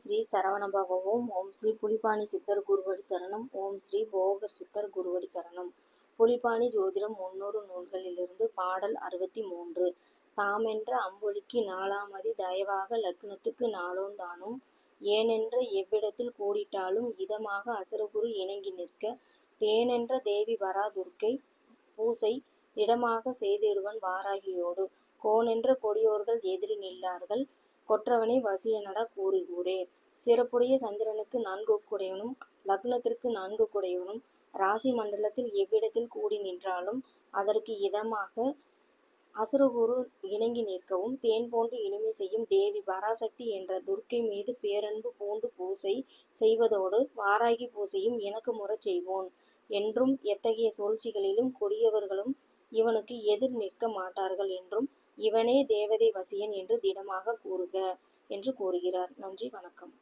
ஸ்ரீ சரவணபவ ஓம் ஸ்ரீ புலிப்பாணி சித்தர் குருவடி சரணம். ஓம் ஸ்ரீ போகர் சித்தர் குருவடி சரணம். புலிப்பாணி ஜோதிடம் 300 நூல்களிலிருந்து பாடல் 63. தாமென்ற அம்பொலிக்கு நாலாமதி தயவாக லக்னத்துக்கு நாளோன் தானும் ஏனென்ற எவ்விடத்தில் கூடிட்டாலும் இதமாக அசுரகுரு இணங்கி நிற்க தேனென்ற தேவி பராதுர்க்கை பூசை திடமாக செய்திடுவன் வாராகியோடு கோனென்ற கொடியோர்கள் எதிரி நில்லார்கள் கொற்றவனை வசியனடா கூறே. சிறப்புடைய சந்திரனுக்கு 4 குடையவனும் லக்னத்திற்கு 4 குடையவனும் ராசி மண்டலத்தில் எவ்விடத்தில் கூடி நின்றாலும் அதற்கு இதமாக அசுரகுரு இணங்கி நிற்கவும் தேன் போன்று இனிமை செய்யும் தேவி பராசக்தி என்ற துர்க்கை மீது பேரன்பு பூண்டு பூசை செய்வதோடு வாராகி பூசையும் எனக்கு முறச் செய்வோன் என்றும் எத்தகைய சூழ்ச்சிகளிலும் கொடியவர்களும் இவனுக்கு எதிர் நிற்க மாட்டார்கள் என்றும் இவனே தேவதை வசியன் என்று திடமாக கூறுக என்று கூறுகிறார். நன்றி, வணக்கம்.